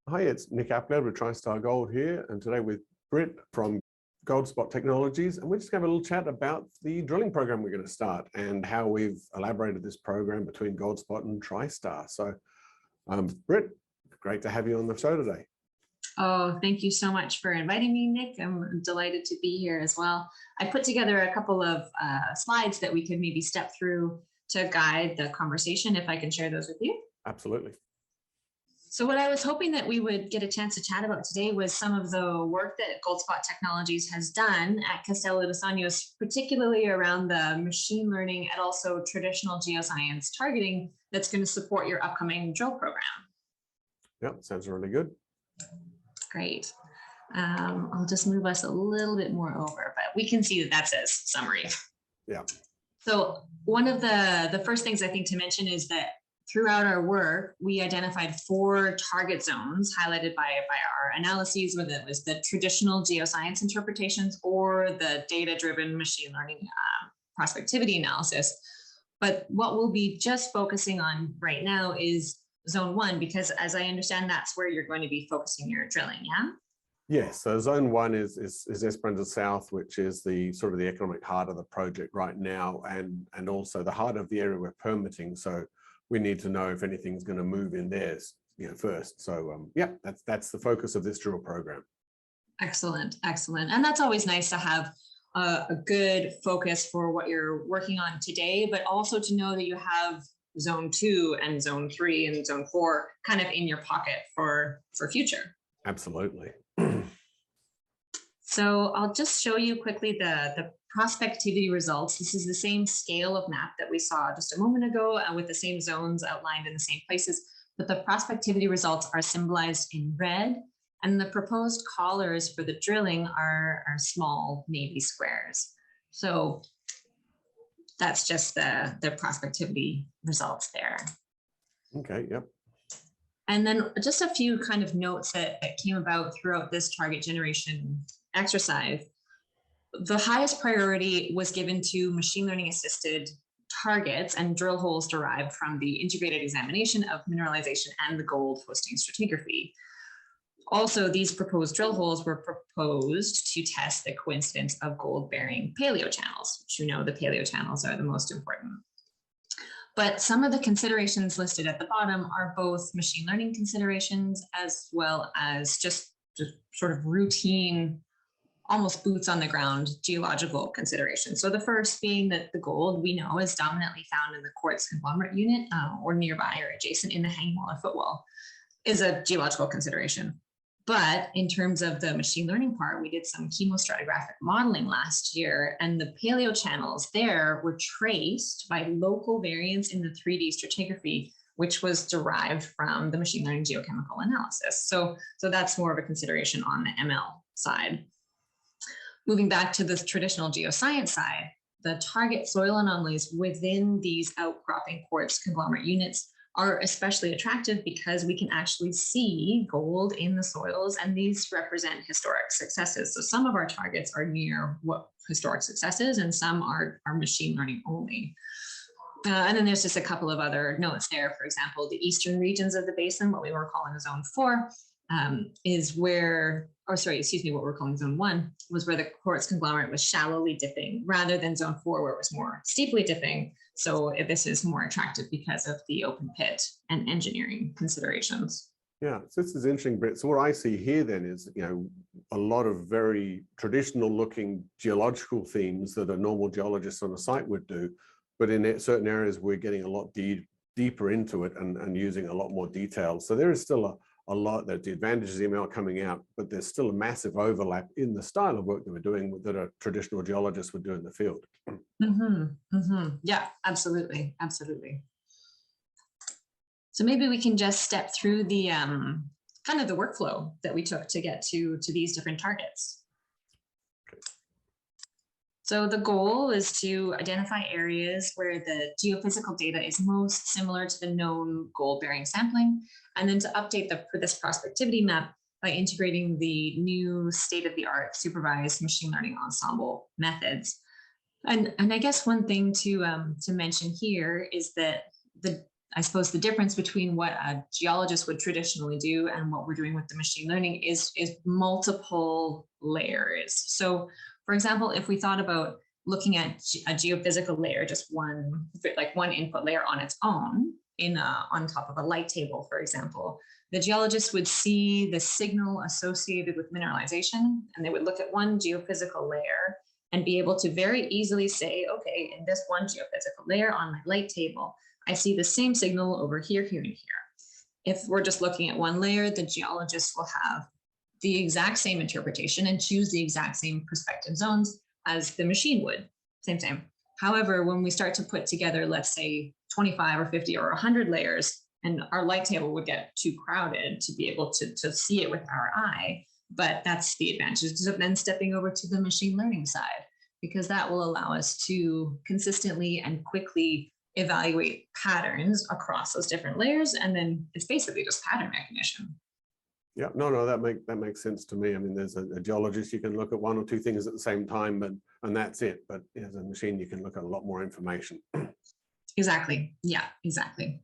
Hi, it's Nick Appleyard with TriStar Gold here, and today with Britt from Goldspot Technologies, and we're just going to have a little chat about the drilling program we're going to start and how we've elaborated this program between Goldspot and TriStar. So, Britt, great to have you on the show today. Oh, thank you so much for inviting me, Nick. I'm delighted to be here as well. I put together a couple of slides that we could maybe step through to guide the conversation, if I can share those with you. Absolutely. So what I was hoping that we would get a chance to chat about today was some of the work that Goldspot Technologies has done at Castelo de Sonhos, particularly around the machine learning and also traditional geoscience targeting that's going to support your upcoming drill program. Yep, sounds really good. Great. I'll just move us a little bit more over, but we can see that that says summary. Yeah. So one of the first things I think to mention is that throughout our work, we identified 4 target zones highlighted by our analyses, whether it was the traditional geoscience interpretations or the data-driven machine learning prospectivity analysis. But what we'll be just focusing on right now is zone 1, because as I understand, that's where you're going to be focusing your drilling, yeah? Yes, so zone 1 is Esperanza South, which is the sort of the economic heart of the project right now, and also the heart of the area we're permitting. So we need to know if anything's going to move in there, first. So yeah, that's the focus of this drill program. Excellent, excellent. And that's always nice to have a good focus for what you're working on today, but also to know that you have zone 2 and zone 3 and zone 4 kind of in your pocket for future. Absolutely. So I'll just show you quickly the prospectivity results. This is the same scale of map that we saw just a moment ago with the same zones outlined in the same places, but the prospectivity results are symbolized in red, and the proposed collars for the drilling are small navy squares. So that's just the prospectivity results there. Okay, yep. And then just a few kind of notes that came about throughout this target generation exercise. The highest priority was given to machine learning assisted targets and drill holes derived from the integrated examination of mineralization and the gold hosting stratigraphy. Also, these proposed drill holes were proposed to test the coincidence of gold-bearing paleochannels, which you know the paleochannels are the most important. But some of the considerations listed at the bottom are both machine learning considerations as well as just sort of routine, almost boots on the ground geological considerations. So the first being that the gold we know is dominantly found in the quartz conglomerate unit or nearby or adjacent in the hanging wall or footwall is a geological consideration. But in terms of the machine learning part, we did some chemostratigraphic modeling last year, and the paleochannels there were traced by local variants in the 3D stratigraphy, which was derived from the machine learning geochemical analysis. So that's more of a consideration on the ML side. Moving back to the traditional geoscience side, the target soil anomalies within these outcropping quartz conglomerate units are especially attractive because we can actually see gold in the soils, and these represent historic successes. So some of our targets are near what historic successes, and some are machine learning only. And then there's just a couple of other notes there. For example, the eastern regions of the basin, what we were calling zone 4, is where, what we're calling zone 1, was where the quartz conglomerate was shallowly dipping rather than zone 4, where it was more steeply dipping. So this is more attractive because of the open pit and engineering considerations. Yeah, so this is interesting, Britt. So what I see here then is, a lot of very traditional looking geological themes that a normal geologist on a site would do, but in certain areas we're getting a lot deeper into it and using a lot more detail. So there is still a lot that the advantages of ML coming out, but there's still a massive overlap in the style of work that we're doing that a traditional geologist would do in the field. Yeah, absolutely, absolutely. So maybe we can just step through the kind of the workflow that we took to get to these different targets. Okay. So the goal is to identify areas where the geophysical data is most similar to the known gold-bearing sampling, and then to update this prospectivity map by integrating the new state-of-the-art supervised machine learning ensemble methods. And I guess one thing to mention here is that the I suppose the difference between what a geologist would traditionally do and what we're doing with the machine learning is multiple layers. So for example, if we thought about looking at a geophysical layer, just one input layer on its own on top of a light table, for example, the geologist would see the signal associated with mineralization, and they would look at one geophysical layer and be able to very easily say, okay, in this one geophysical layer on my light table, I see the same signal over here, here, and here. If we're just looking at one layer, the geologist will have the exact same interpretation and choose the exact same perspective zones as the machine would, same. However, when we start to put together, let's say 25 or 50 or 100 layers, and our light table would get too crowded to be able to see it with our eye. But that's the advantages of then stepping over to the machine learning side, because that will allow us to consistently and quickly evaluate patterns across those different layers. And then it's basically just pattern recognition. Yeah, no, that makes sense to me. I mean, there's a geologist, you can look at one or two things at the same time, and that's it. But as a machine, you can look at a lot more information. Exactly. Yeah, exactly.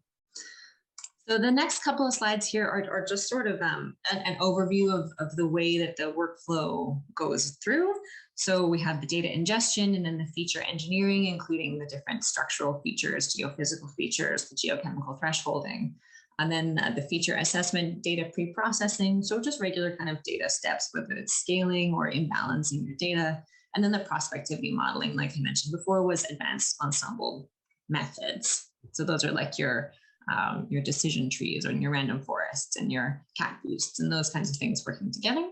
So the next couple of slides here are just sort of an overview of the way that the workflow goes through. So we have the data ingestion and then the feature engineering, including the different structural features, geophysical features, the geochemical thresholding, and then the feature assessment, data pre-processing. So just regular kind of data steps, whether it's scaling or imbalancing your data. And then the prospectivity modeling, like I mentioned before, was advanced ensemble methods. So those are like your decision trees or your random forests and your cat boosts and those kinds of things working together.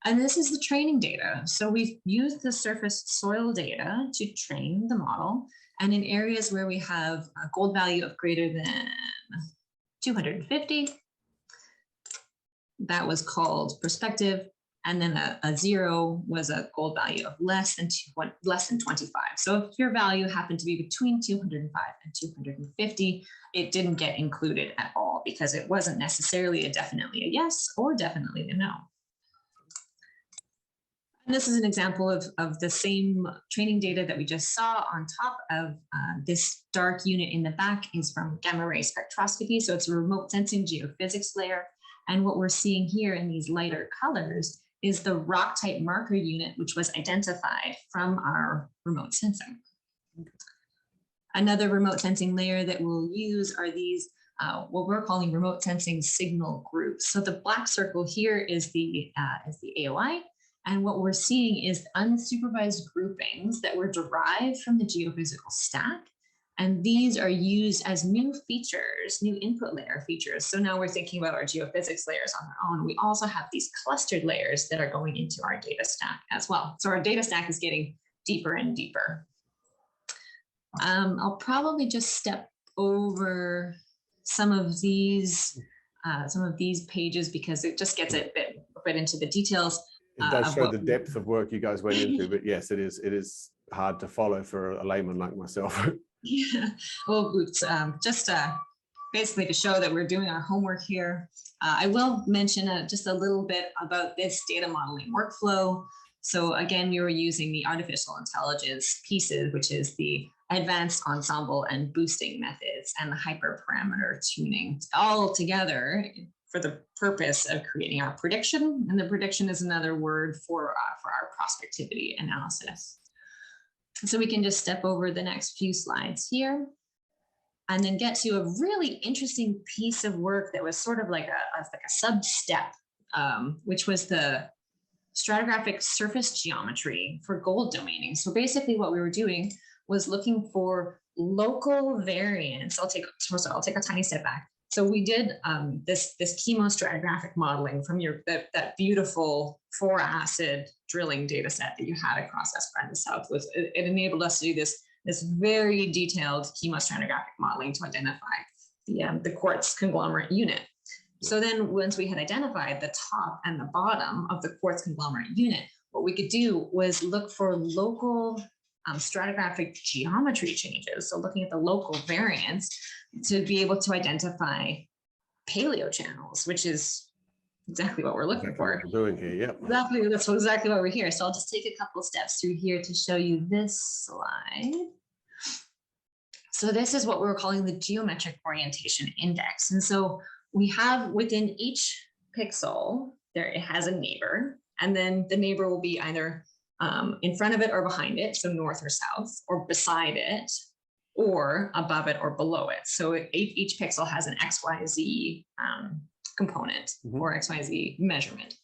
And this is the training data. So we've used the surface soil data to train the model. And in areas where we have a gold value of greater than 250, that was called prospective. And then a 0 was a gold value of less than 25. So if your value happened to be between 205 and 250, it didn't get included at all because it wasn't necessarily definitely a yes or definitely a no. And this is an example of the same training data that we just saw on top of this dark unit in the back is from gamma ray spectroscopy. So it's a remote sensing geophysics layer. And what we're seeing here in these lighter colors is the rock type marker unit, which was identified from our remote sensing. Another remote sensing layer that we'll use are these, what we're calling remote sensing signal groups. So the black circle here is the AOI. And what we're seeing is unsupervised groupings that were derived from the geophysical stack. And these are used as new features, new input layer features. So now we're thinking about our geophysics layers on their own. We also have these clustered layers that are going into our data stack as well. So our data stack is getting deeper and deeper. I'll probably just step over some of these pages because it just gets a bit into the details. It does show the depth of work you guys went into, but yes, it is hard to follow for a layman like myself. Yeah, well, just basically to show that we're doing our homework here. I will mention just a little bit about this data modeling workflow. So again, we were using the artificial intelligence pieces, which is the advanced ensemble and boosting methods and the hyperparameter tuning all together for the purpose of creating our prediction. And the prediction is another word for our prospectivity analysis. So we can just step over the next few slides here and then get to a really interesting piece of work that was sort of like a sub-step, which was the stratigraphic surface geometry for gold domaining. So basically what we were doing was looking for local variance. I'll take a tiny step back. So we did this chemostratigraphic modeling from that beautiful 4-acid drilling data set that you had across Esperanza South. It enabled us to do this very detailed chemostratigraphic modeling to identify the quartz conglomerate unit. So then once we had identified the top and the bottom of the quartz conglomerate unit, what we could do was look for local stratigraphic geometry changes. So looking at the local variance to be able to identify paleo channels, which is exactly what we're looking for. What we're doing here, yeah. Exactly, that's exactly why we're here. So I'll just take a couple of steps through here to show you this slide. So this is what we're calling the geometric orientation index. And so we have within each pixel, there it has a neighbor, and then the neighbor will be either in front of it or behind it, so north or south, or beside it, or above it or below it. So each pixel has an XYZ component or XYZ measurement.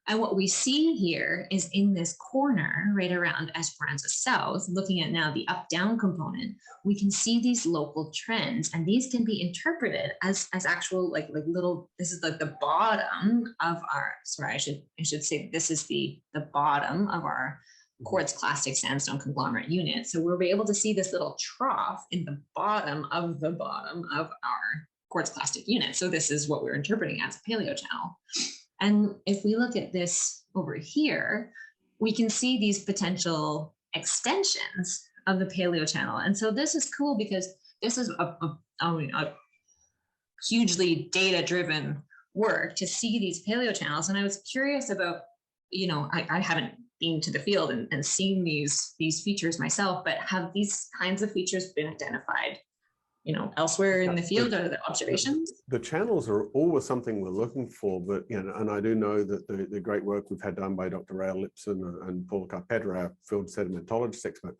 And what we see here is in this corner right around Esperanza South, looking at now the up-down component, we can see these local trends, and these can be interpreted as actual like little, this is like the bottom of our, sorry, I should say this is the bottom of our quartz clastic sandstone conglomerate unit. So we'll be able to see this little trough in the bottom of our quartz clastic unit. So this is what we're interpreting as a paleochannel. And if we look at this over here, we can see these potential extensions of the paleochannel. And so this is cool because this is a hugely data-driven work to see these paleochannels. And I was curious about, you know, I haven't been to the field and seen these features myself, but have these kinds of features been identified, you know, elsewhere in the field, or the observations? The channels are always something we're looking for, but, you know, and I do know that the great work we've had done by Dr. Rael Lipson and Paul Carpenter, our field sedimentologist expert,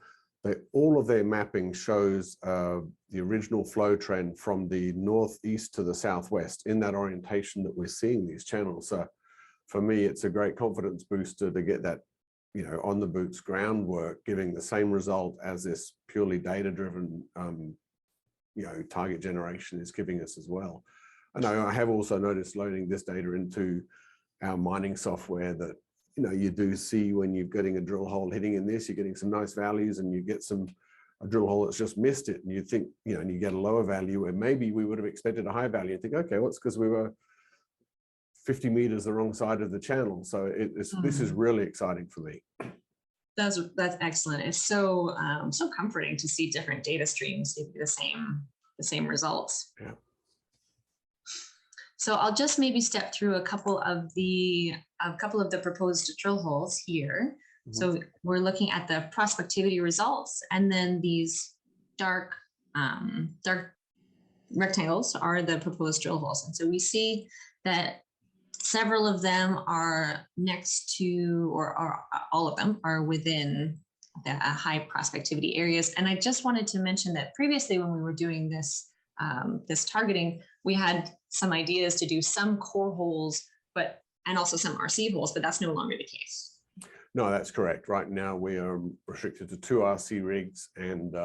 all of their mapping shows the original flow trend from the northeast to the southwest in that orientation that we're seeing these channels. So for me, it's a great confidence booster to get that, you know, on the boots groundwork, giving the same result as this purely data-driven you know, target generation is giving us as well. And I have also noticed loading this data into our mining software that, you know, you do see when you're getting a drill hole hitting in this, you're getting some nice values, and you get a drill hole that's just missed it, and you think, you know, and you get a lower value where maybe we would have expected a high value, and think, okay, well, it's because we were 50 meters the wrong side of the channel. So this is really exciting for me. That's excellent. It's so so comforting to see different data streams give you the same results. Yeah. So I'll just maybe step through a couple of the proposed drill holes here. So we're looking at the prospectivity results, and then these dark rectangles are the proposed drill holes. And so we see that several of them are next to, or all of them are within the high prospectivity areas. And I just wanted to mention that previously when we were doing this, this targeting, we had some ideas to do some core holes, and also some RC holes, but that's no longer the case. No, that's correct. Right now we are restricted to 2 RC rigs and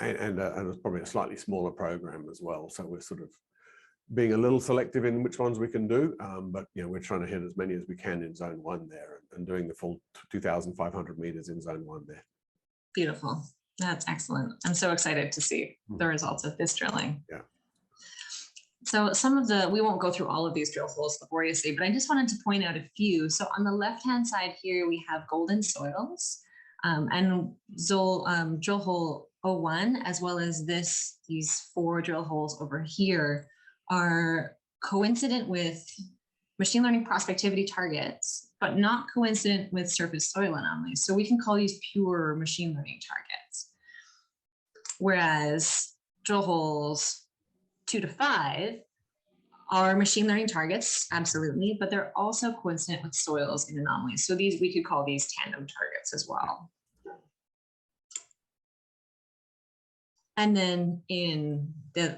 it's probably a slightly smaller program as well. So we're sort of being a little selective in which ones we can do, but, you know, we're trying to hit as many as we can in zone 1 there, and doing the full 2,500 meters in zone 1 there. Beautiful. That's excellent. I'm so excited to see the results of this drilling. Yeah. So we won't go through all of these drill holes laboriously, but I just wanted to point out a few. So on the left-hand side here, we have golden soils, and drill hole 01, as well as these 4 drill holes over here, are coincident with machine learning prospectivity targets, but not coincident with surface soil anomalies. So we can call these pure machine learning targets. Whereas drill holes 2 to 5 are machine learning targets, absolutely, but they're also coincident with soils and anomalies. So we could call these tandem targets as well. And then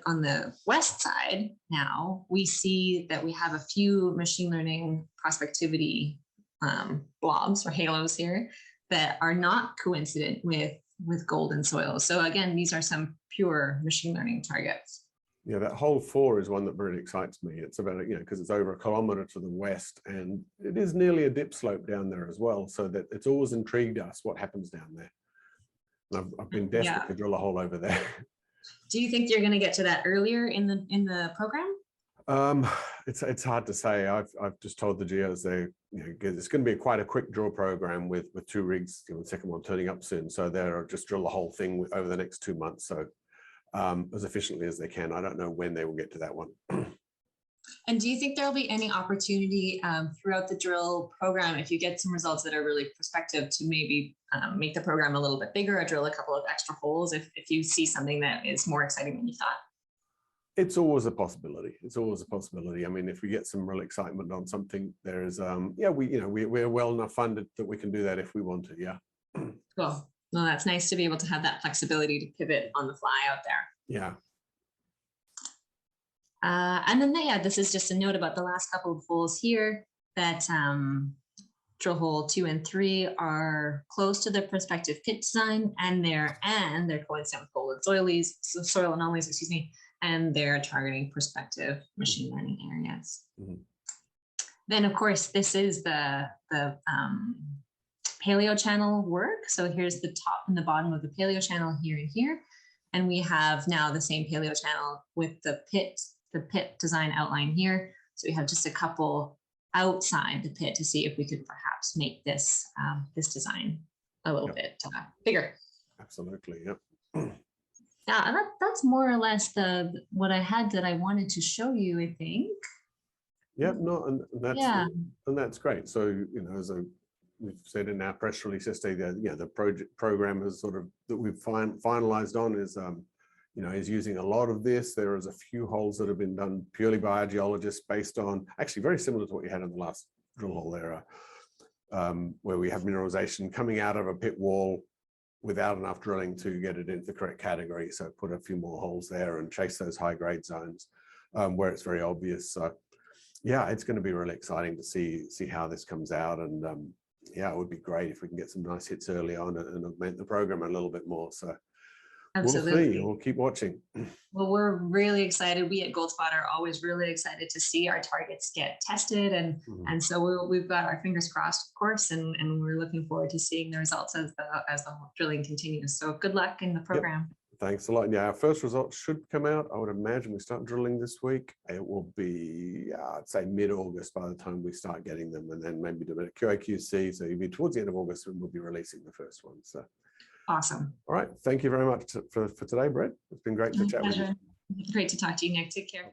on the west side now, we see that we have a few machine learning prospectivity blobs or halos here that are not coincident with golden soils. So again, these are some pure machine learning targets. Yeah, that hole 4 is one that really excites me. It's about, you know, because it's over 1 kilometer to the west, and it is nearly a dip slope down there as well. So that it's always intrigued us what happens down there. And I've been desperate to drill a hole over there. Do you think you're going to get to that earlier in the program? It's hard to say. I've just told the geos it's going to be quite a quick drill program with 2 rigs, you know, the second one turning up soon. So they'll just drill the whole thing over the next 2 months. So as efficiently as they can. I don't know when they will get to that one. And do you think there'll be any opportunity throughout the drill program, if you get some results that are really prospective, to maybe make the program a little bit bigger or drill a couple of extra holes if you see something that is more exciting than you thought? It's always a possibility. It's always a possibility. I mean, if we get some real excitement on something, there is, yeah, we're well enough funded that we can do that if we want to. Yeah. Cool. Well, that's nice to be able to have that flexibility to pivot on the fly out there. Yeah. And then, yeah, this is just a note about the last couple of holes here that drill hole 2 and 3 are close to the prospective pit design, and they're coincident with gold and soil anomalies, excuse me, and they're targeting prospective machine learning areas. Mm-hmm. Then, of course, this is the paleo channel work. So here's the top and the bottom of the paleo channel here and here. And we have now the same paleo channel with the pit design outline here. So we have just a couple outside the pit to see if we could perhaps make this this design a little bit bigger. Absolutely, yep. Yeah, that's more or less what I had that I wanted to show you, I think. Yep, no, and that's great. So, you know, as we've said in our press release yesterday, the program is sort of that we've finalized on is you know, is using a lot of this. There is a few holes that have been done purely by our geologists based on, actually very similar to what you had in the last drill hole there, where we have mineralization coming out of a pit wall without enough drilling to get it into the correct category. So put a few more holes there and chase those high grade zones where it's very obvious. So yeah, it's going to be really exciting to see how this comes out. And yeah, it would be great if we can get some nice hits early on and augment the program a little bit more. So absolutely. We'll see. We'll keep watching. Well, we're really excited. We at Goldspot are always really excited to see our targets get tested. And so we've got our fingers crossed, of course, and we're looking forward to seeing the results as the drilling continues. So good luck in the program. Yep. Thanks a lot. Yeah, our first results should come out. I would imagine we start drilling this week. It will be, I'd say mid-August by the time we start getting them, and then maybe do a QAQC. So you'll be towards the end of August when we'll be releasing the first one. So awesome. All right. Thank you very much for today, Britt. It's been great to chat with you. Great to talk to you, Nick. Take care.